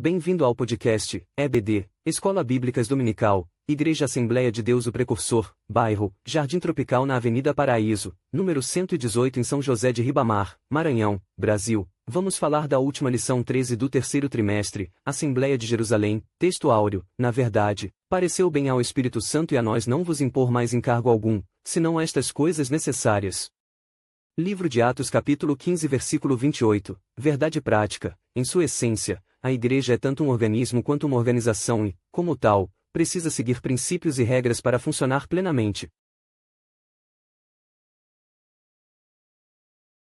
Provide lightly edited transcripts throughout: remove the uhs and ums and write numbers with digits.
Bem-vindo ao podcast EBD, Escola Bíblicas Dominical, Igreja Assembleia de Deus o Precursor, bairro Jardim Tropical na Avenida Paraíso, número 118 em São José de Ribamar, Maranhão, Brasil. Vamos falar da última lição 13 do terceiro trimestre, Assembleia de Jerusalém, texto áureo. Na verdade, pareceu bem ao Espírito Santo e a nós não vos impor mais encargo algum, senão estas coisas necessárias. Livro de Atos capítulo 15 versículo 28, verdade prática, em sua essência, a igreja é tanto um organismo quanto uma organização e, como tal, precisa seguir princípios e regras para funcionar plenamente.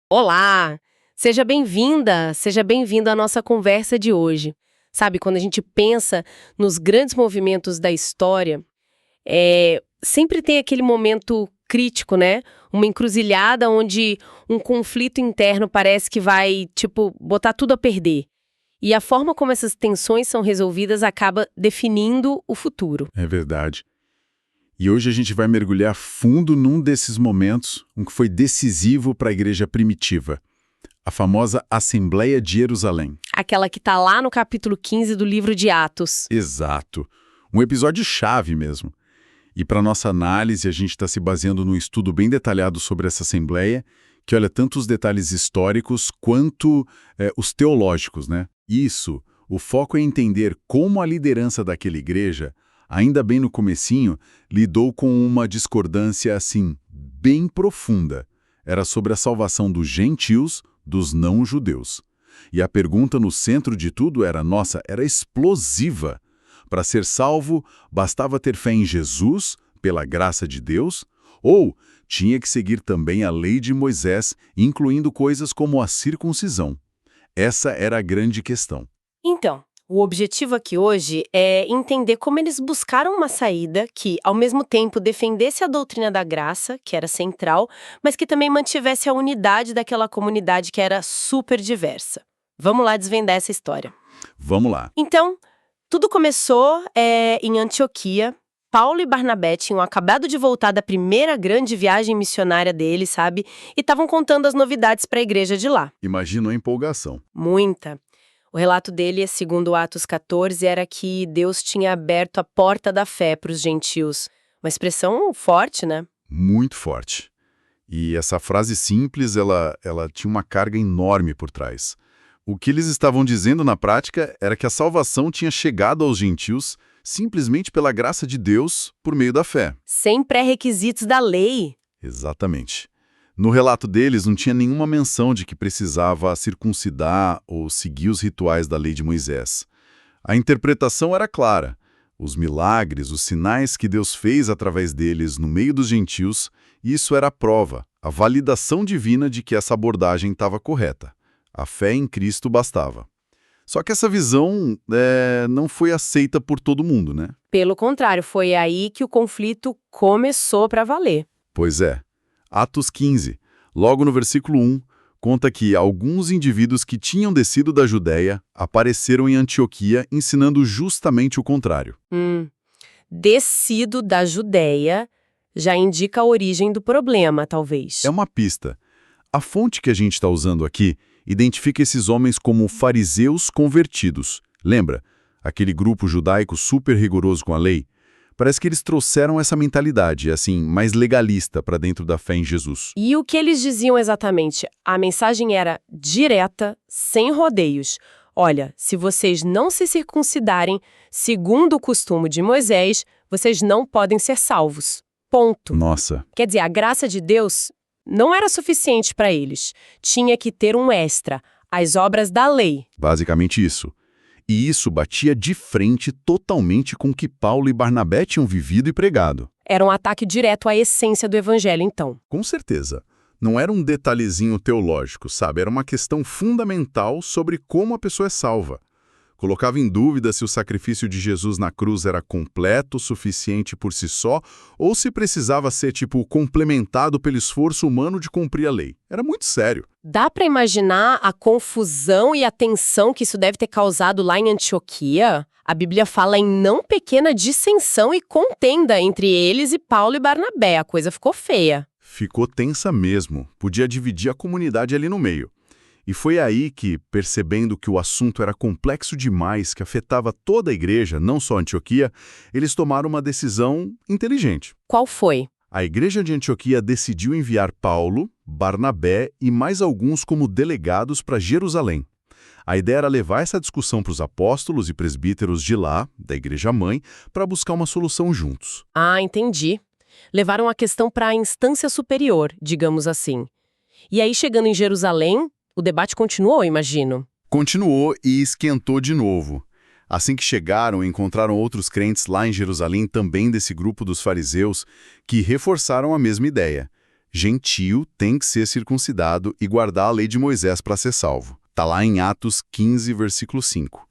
Olá! Seja bem-vinda, seja bem-vindo à nossa conversa de hoje. Sabe, quando a gente pensa nos grandes movimentos da história, sempre tem aquele momento crítico, né? Uma encruzilhada onde um conflito interno parece que vai, botar tudo a perder. E a forma como essas tensões são resolvidas acaba definindo o futuro. É verdade. E hoje a gente vai mergulhar fundo num desses momentos, um que foi decisivo para a igreja primitiva. A famosa Assembleia de Jerusalém. Aquela que está lá no capítulo 15 do livro de Atos. Exato. Um episódio-chave mesmo. E para nossa análise, a gente está se baseando num estudo bem detalhado sobre essa Assembleia, que olha tanto os detalhes históricos quanto os teológicos, né? Isso, o foco é entender como a liderança daquela igreja, ainda bem no comecinho, lidou com uma discordância, assim, bem profunda. Era sobre a salvação dos gentios, dos não-judeus. E a pergunta no centro de tudo era explosiva. Para ser salvo, bastava ter fé em Jesus, pela graça de Deus, ou tinha que seguir também a lei de Moisés, incluindo coisas como a circuncisão. Essa era a grande questão. Então, o objetivo aqui hoje é entender como eles buscaram uma saída que, ao mesmo tempo, defendesse a doutrina da graça, que era central, mas que também mantivesse a unidade daquela comunidade que era super diversa. Vamos lá desvendar essa história. Vamos lá. Então, tudo começou em Antioquia. Paulo e Barnabé tinham acabado de voltar da primeira grande viagem missionária deles, sabe? E estavam contando as novidades para a igreja de lá. Imagina a empolgação. Muita. O relato dele, segundo Atos 14, era que Deus tinha aberto a porta da fé para os gentios. Uma expressão forte, né? Muito forte. E essa frase simples, ela tinha uma carga enorme por trás. O que eles estavam dizendo na prática era que a salvação tinha chegado aos gentios simplesmente pela graça de Deus por meio da fé. Sem pré-requisitos da lei. Exatamente. No relato deles não tinha nenhuma menção de que precisava circuncidar ou seguir os rituais da lei de Moisés. A interpretação era clara. Os milagres, os sinais que Deus fez através deles no meio dos gentios, isso era a prova, a validação divina de que essa abordagem estava correta. A fé em Cristo bastava. Só que essa visão não foi aceita por todo mundo, né? Pelo contrário, foi aí que o conflito começou para valer. Pois é. Atos 15, logo no versículo 1, conta que alguns indivíduos que tinham descido da Judéia apareceram em Antioquia ensinando justamente o contrário. Descido da Judéia já indica a origem do problema, talvez. É uma pista. A fonte que a gente está usando aqui identifica esses homens como fariseus convertidos. Lembra? Aquele grupo judaico super rigoroso com a lei? Parece que eles trouxeram essa mentalidade, assim, mais legalista para dentro da fé em Jesus. E o que eles diziam exatamente? A mensagem era direta, sem rodeios. Olha, se vocês não se circuncidarem, segundo o costume de Moisés, vocês não podem ser salvos. Ponto. Nossa. Quer dizer, a graça de Deus não era suficiente para eles. Tinha que ter um extra, as obras da lei. Basicamente isso. E isso batia de frente totalmente com o que Paulo e Barnabé tinham vivido e pregado. Era um ataque direto à essência do evangelho, então. Com certeza. Não era um detalhezinho teológico, sabe? Era uma questão fundamental sobre como a pessoa é salva. Colocava em dúvida se o sacrifício de Jesus na cruz era completo, suficiente por si só, ou se precisava ser, complementado pelo esforço humano de cumprir a lei. Era muito sério. Dá para imaginar a confusão e a tensão que isso deve ter causado lá em Antioquia? A Bíblia fala em não pequena dissensão e contenda entre eles e Paulo e Barnabé. A coisa ficou feia. Ficou tensa mesmo. Podia dividir a comunidade ali no meio. E foi aí que, percebendo que o assunto era complexo demais, que afetava toda a igreja, não só Antioquia, eles tomaram uma decisão inteligente. Qual foi? A igreja de Antioquia decidiu enviar Paulo, Barnabé e mais alguns como delegados para Jerusalém. A ideia era levar essa discussão para os apóstolos e presbíteros de lá, da igreja-mãe, para buscar uma solução juntos. Ah, entendi. Levaram a questão para a instância superior, digamos assim. E aí, chegando em Jerusalém, o debate continuou, imagino. Continuou e esquentou de novo. Assim que chegaram, encontraram outros crentes lá em Jerusalém, também desse grupo dos fariseus, que reforçaram a mesma ideia. Gentio tem que ser circuncidado e guardar a lei de Moisés para ser salvo. Está lá em Atos 15, versículo 5.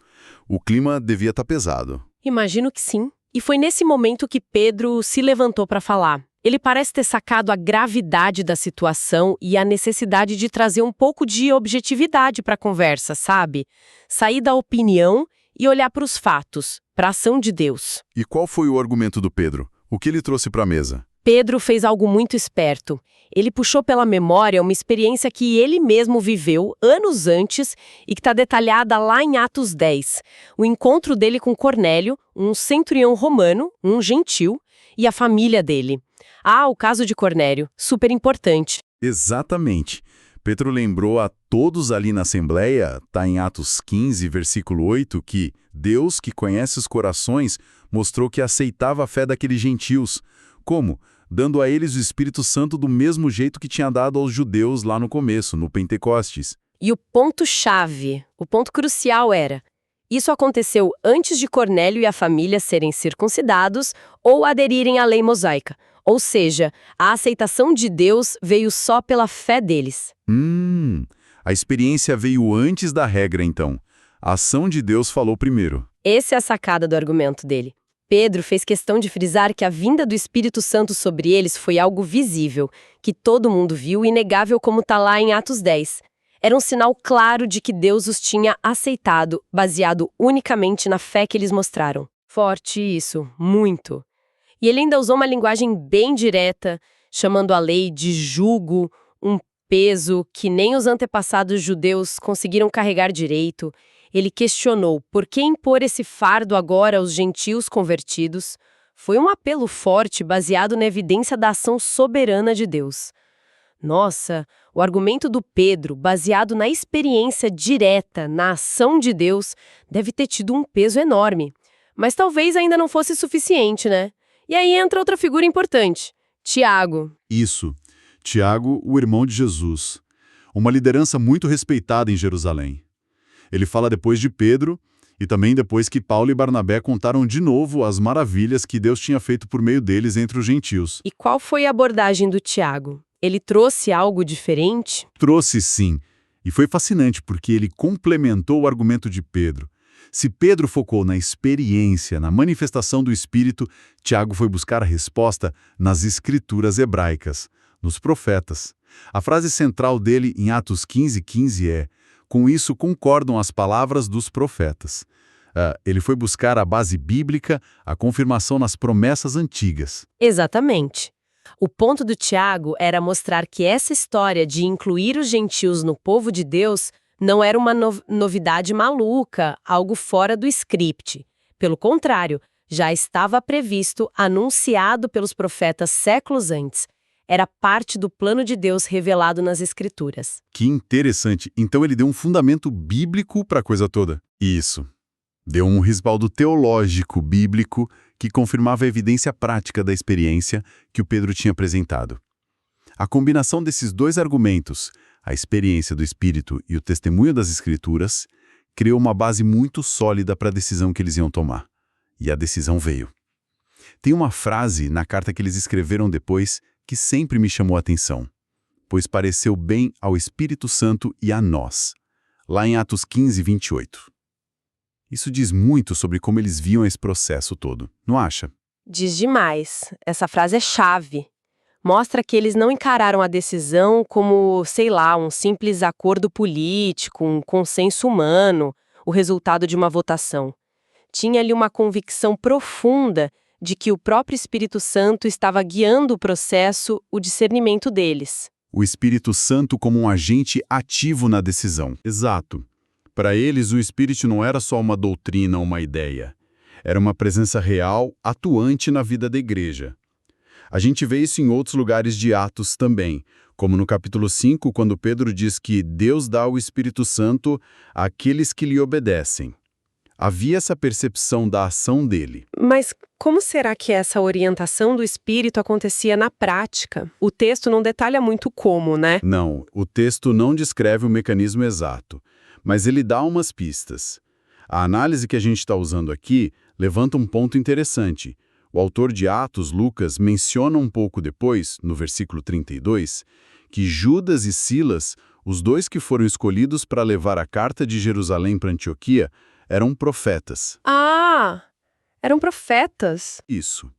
O clima devia estar pesado. Imagino que sim. E foi nesse momento que Pedro se levantou para falar. Ele parece ter sacado a gravidade da situação e a necessidade de trazer um pouco de objetividade para a conversa, sabe? Sair da opinião e olhar para os fatos, para a ação de Deus. E qual foi o argumento do Pedro? O que ele trouxe para a mesa? Pedro fez algo muito esperto. Ele puxou pela memória uma experiência que ele mesmo viveu anos antes e que está detalhada lá em Atos 10. O encontro dele com Cornélio, um centurião romano, um gentil, e a família dele. Ah, o caso de Cornélio, super importante. Exatamente. Pedro lembrou a todos ali na Assembleia, está em Atos 15, versículo 8, que Deus, que conhece os corações, mostrou que aceitava a fé daqueles gentios. Como? Dando a eles o Espírito Santo do mesmo jeito que tinha dado aos judeus lá no começo, no Pentecostes. E o ponto-chave, o ponto crucial era: isso aconteceu antes de Cornélio e a família serem circuncidados ou aderirem à lei mosaica. Ou seja, a aceitação de Deus veio só pela fé deles. A experiência veio antes da regra, então. A ação de Deus falou primeiro. Essa é a sacada do argumento dele. Pedro fez questão de frisar que a vinda do Espírito Santo sobre eles foi algo visível, que todo mundo viu e inegável, como está lá em Atos 10. Era um sinal claro de que Deus os tinha aceitado, baseado unicamente na fé que eles mostraram. Forte isso, muito. E ele ainda usou uma linguagem bem direta, chamando a lei de jugo, um peso que nem os antepassados judeus conseguiram carregar direito. Ele questionou por que impor esse fardo agora aos gentios convertidos. Foi um apelo forte baseado na evidência da ação soberana de Deus. Nossa, o argumento do Pedro, baseado na experiência direta, na ação de Deus, deve ter tido um peso enorme. Mas talvez ainda não fosse suficiente, né? E aí entra outra figura importante, Tiago. Isso. Tiago, o irmão de Jesus. Uma liderança muito respeitada em Jerusalém. Ele fala depois de Pedro e também depois que Paulo e Barnabé contaram de novo as maravilhas que Deus tinha feito por meio deles entre os gentios. E qual foi a abordagem do Tiago? Ele trouxe algo diferente? Trouxe sim. E foi fascinante porque ele complementou o argumento de Pedro. Se Pedro focou na experiência, na manifestação do Espírito, Tiago foi buscar a resposta nas escrituras hebraicas, nos profetas. A frase central dele em Atos 15:15 é: com isso concordam as palavras dos profetas. Ele foi buscar a base bíblica, a confirmação nas promessas antigas. Exatamente. O ponto do Tiago era mostrar que essa história de incluir os gentios no povo de Deus não era uma novidade maluca, algo fora do script. Pelo contrário, já estava previsto, anunciado pelos profetas séculos antes. Era parte do plano de Deus revelado nas Escrituras. Que interessante. Então ele deu um fundamento bíblico para a coisa toda. Isso. Deu um respaldo teológico bíblico que confirmava a evidência prática da experiência que o Pedro tinha apresentado. A combinação desses dois argumentos, a experiência do Espírito e o testemunho das Escrituras, criou uma base muito sólida para a decisão que eles iam tomar. E a decisão veio. Tem uma frase na carta que eles escreveram depois que sempre me chamou a atenção, pois pareceu bem ao Espírito Santo e a nós, lá em Atos 15:28. Isso diz muito sobre como eles viam esse processo todo, não acha? Diz demais. Essa frase é chave. Mostra que eles não encararam a decisão como, sei lá, um simples acordo político, um consenso humano, o resultado de uma votação. Tinha ali uma convicção profunda de que o próprio Espírito Santo estava guiando o processo, o discernimento deles. O Espírito Santo como um agente ativo na decisão. Exato. Para eles, o Espírito não era só uma doutrina ou uma ideia. Era uma presença real, atuante na vida da igreja. A gente vê isso em outros lugares de Atos também, como no capítulo 5, quando Pedro diz que Deus dá o Espírito Santo àqueles que lhe obedecem. Havia essa percepção da ação dele. Mas como será que essa orientação do Espírito acontecia na prática? O texto não detalha muito como, né? Não, o texto não descreve o mecanismo exato, mas ele dá umas pistas. A análise que a gente está usando aqui levanta um ponto interessante. O autor de Atos, Lucas, menciona um pouco depois, no versículo 32, que Judas e Silas, os dois que foram escolhidos para levar a carta de Jerusalém para Antioquia, eram profetas. Ah, eram profetas. Isso.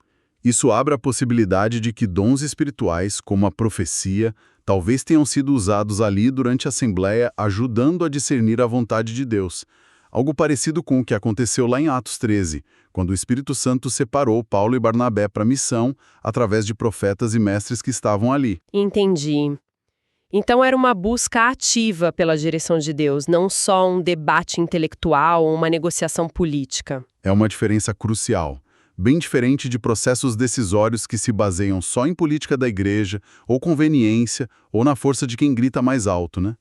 Isso abre a possibilidade de que dons espirituais, como a profecia, talvez tenham sido usados ali durante a Assembleia, ajudando a discernir a vontade de Deus. Algo parecido com o que aconteceu lá em Atos 13, quando o Espírito Santo separou Paulo e Barnabé para a missão, através de profetas e mestres que estavam ali. Entendi. Então era uma busca ativa pela direção de Deus, não só um debate intelectual ou uma negociação política. É uma diferença crucial, bem diferente de processos decisórios que se baseiam só em política da igreja, ou conveniência, ou na força de quem grita mais alto, né?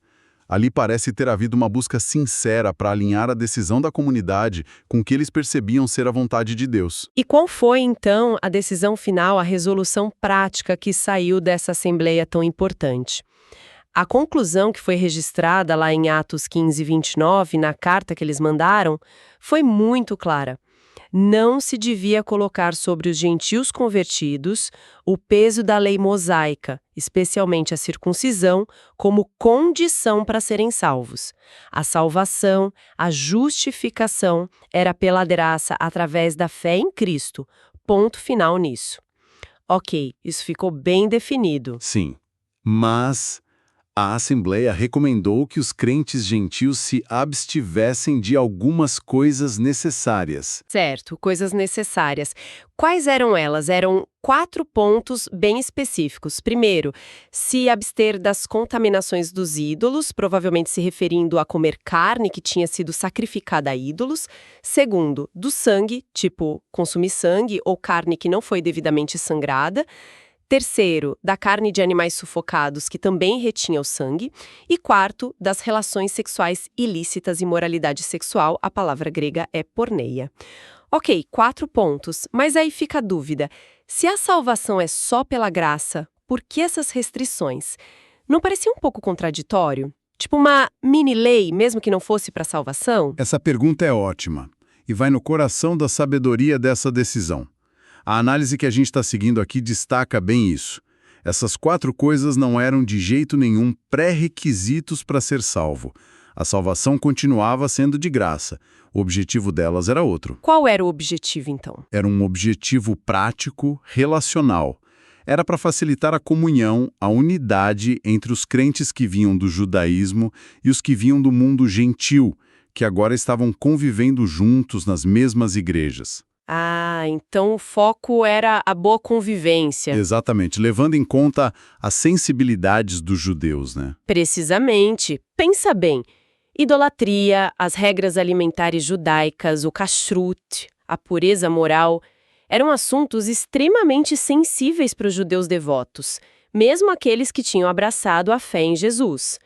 Ali parece ter havido uma busca sincera para alinhar a decisão da comunidade com o que eles percebiam ser a vontade de Deus. E qual foi, então, a decisão final, a resolução prática que saiu dessa assembleia tão importante? A conclusão que foi registrada lá em Atos 15, 29, na carta que eles mandaram, foi muito clara. Não se devia colocar sobre os gentios convertidos o peso da lei mosaica, especialmente a circuncisão, como condição para serem salvos. A salvação, a justificação, era pela graça através da fé em Cristo. Ponto final nisso. Ok, isso ficou bem definido. Sim, mas a Assembleia recomendou que os crentes gentios se abstivessem de algumas coisas necessárias. Certo, coisas necessárias. Quais eram elas? Eram 4 pontos bem específicos. Primeiro, se abster das contaminações dos ídolos, provavelmente se referindo a comer carne que tinha sido sacrificada a ídolos. Segundo, do sangue, tipo consumir sangue ou carne que não foi devidamente sangrada. Terceiro, da carne de animais sufocados, que também retinha o sangue. E quarto, das relações sexuais ilícitas e moralidade sexual, a palavra grega é porneia. Ok, 4 pontos, mas aí fica a dúvida. Se a salvação é só pela graça, por que essas restrições? Não parecia um pouco contraditório? Tipo uma mini-lei, mesmo que não fosse para salvação? Essa pergunta é ótima e vai no coração da sabedoria dessa decisão. A análise que a gente está seguindo aqui destaca bem isso. Essas 4 coisas não eram de jeito nenhum pré-requisitos para ser salvo. A salvação continuava sendo de graça. O objetivo delas era outro. Qual era o objetivo, então? Era um objetivo prático, relacional. Era para facilitar a comunhão, a unidade entre os crentes que vinham do judaísmo e os que vinham do mundo gentil, que agora estavam convivendo juntos nas mesmas igrejas. Ah, então o foco era a boa convivência. Exatamente, levando em conta as sensibilidades dos judeus, né? Precisamente. Pensa bem. Idolatria, as regras alimentares judaicas, o kashrut, a pureza moral, eram assuntos extremamente sensíveis para os judeus devotos, mesmo aqueles que tinham abraçado a fé em Jesus.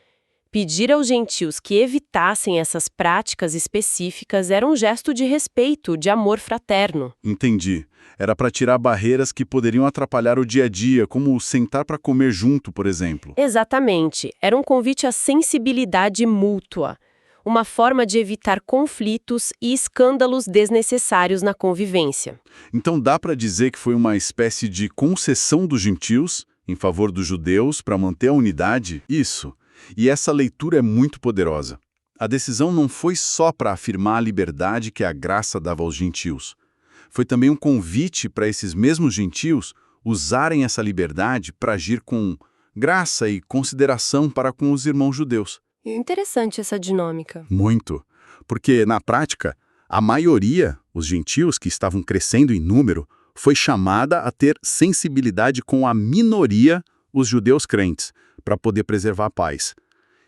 Pedir aos gentios que evitassem essas práticas específicas era um gesto de respeito, de amor fraterno. Entendi. Era para tirar barreiras que poderiam atrapalhar o dia a dia, como sentar para comer junto, por exemplo. Exatamente. Era um convite à sensibilidade mútua. Uma forma de evitar conflitos e escândalos desnecessários na convivência. Então dá para dizer que foi uma espécie de concessão dos gentios em favor dos judeus para manter a unidade? Isso. E essa leitura é muito poderosa. A decisão não foi só para afirmar a liberdade que a graça dava aos gentios. Foi também um convite para esses mesmos gentios usarem essa liberdade para agir com graça e consideração para com os irmãos judeus. Interessante essa dinâmica. Muito. Porque, na prática, a maioria, os gentios que estavam crescendo em número, foi chamada a ter sensibilidade com a minoria, os judeus crentes, para poder preservar a paz.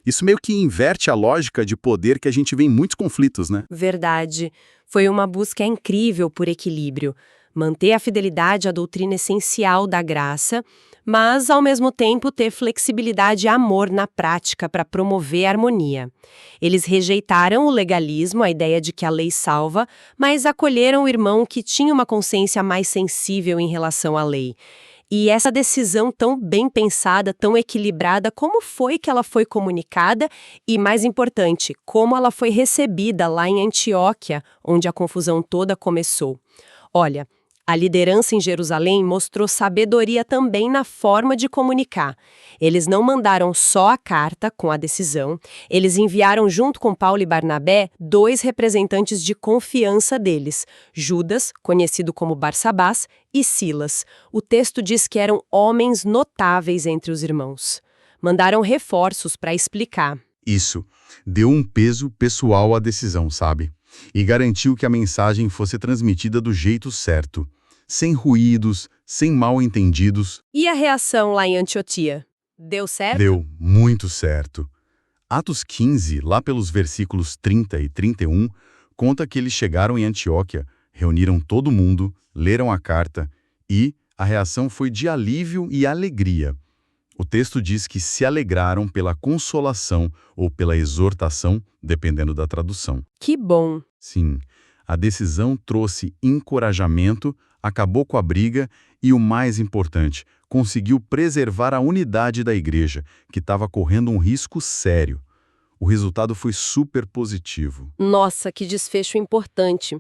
Isso meio que inverte a lógica de poder que a gente vê em muitos conflitos, né? Verdade. Foi uma busca incrível por equilíbrio. Manter a fidelidade à doutrina essencial da graça, mas, ao mesmo tempo, ter flexibilidade e amor na prática para promover a harmonia. Eles rejeitaram o legalismo, a ideia de que a lei salva, mas acolheram o irmão que tinha uma consciência mais sensível em relação à lei. E essa decisão tão bem pensada, tão equilibrada, como foi que ela foi comunicada e, mais importante, como ela foi recebida lá em Antioquia, onde a confusão toda começou? Olha, a liderança em Jerusalém mostrou sabedoria também na forma de comunicar. Eles não mandaram só a carta com a decisão, eles enviaram junto com Paulo e Barnabé 2 representantes de confiança deles, Judas, conhecido como Barsabás, e Silas. O texto diz que eram homens notáveis entre os irmãos. Mandaram reforços para explicar. Isso deu um peso pessoal à decisão, sabe? E garantiu que a mensagem fosse transmitida do jeito certo, sem ruídos, sem mal-entendidos. E a reação lá em Antioquia? Deu certo? Deu muito certo. Atos 15, lá pelos versículos 30 e 31, conta que eles chegaram em Antioquia, reuniram todo mundo, leram a carta e a reação foi de alívio e alegria. O texto diz que se alegraram pela consolação ou pela exortação, dependendo da tradução. Que bom! Sim, a decisão trouxe encorajamento, acabou com a briga e, o mais importante, conseguiu preservar a unidade da igreja, que estava correndo um risco sério. O resultado foi super positivo. Nossa, que desfecho importante.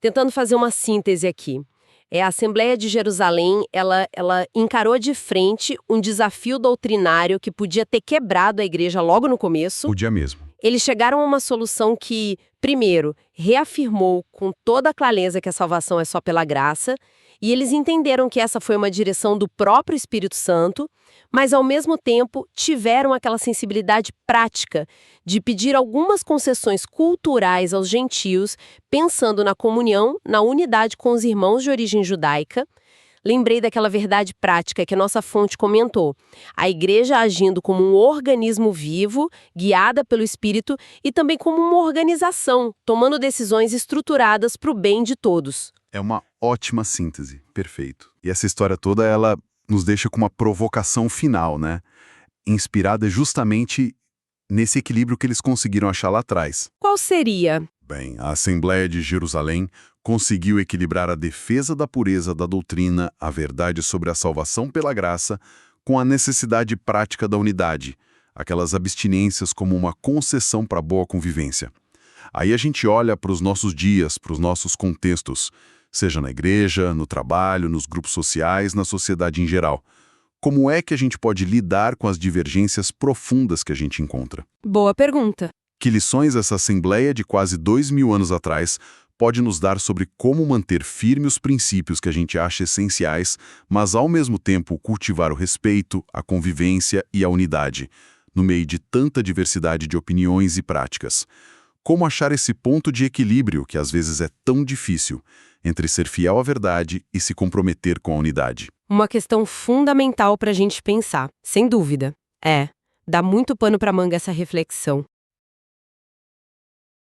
Tentando fazer uma síntese aqui. A Assembleia de Jerusalém, ela encarou de frente um desafio doutrinário que podia ter quebrado a igreja logo no começo. Podia mesmo. Eles chegaram a uma solução que, primeiro, reafirmou com toda a clareza que a salvação é só pela graça, e eles entenderam que essa foi uma direção do próprio Espírito Santo, mas, ao mesmo tempo, tiveram aquela sensibilidade prática de pedir algumas concessões culturais aos gentios, pensando na comunhão, na unidade com os irmãos de origem judaica. Lembrei daquela verdade prática que a nossa fonte comentou. A igreja agindo como um organismo vivo, guiada pelo Espírito, e também como uma organização, tomando decisões estruturadas para o bem de todos. É uma ótima síntese, perfeito. E essa história toda, ela nos deixa com uma provocação final, né? Inspirada justamente nesse equilíbrio que eles conseguiram achar lá atrás. Qual seria? Bem, a Assembleia de Jerusalém conseguiu equilibrar a defesa da pureza da doutrina, a verdade sobre a salvação pela graça, com a necessidade prática da unidade, aquelas abstinências como uma concessão para a boa convivência. Aí a gente olha para os nossos dias, para os nossos contextos, seja na igreja, no trabalho, nos grupos sociais, na sociedade em geral. Como é que a gente pode lidar com as divergências profundas que a gente encontra? Boa pergunta. Que lições essa Assembleia de quase 2000 anos atrás pode nos dar sobre como manter firme os princípios que a gente acha essenciais, mas ao mesmo tempo cultivar o respeito, a convivência e a unidade, no meio de tanta diversidade de opiniões e práticas? Como achar esse ponto de equilíbrio que às vezes é tão difícil, entre ser fiel à verdade e se comprometer com a unidade? Uma questão fundamental para a gente pensar, sem dúvida. Dá muito pano para manga essa reflexão.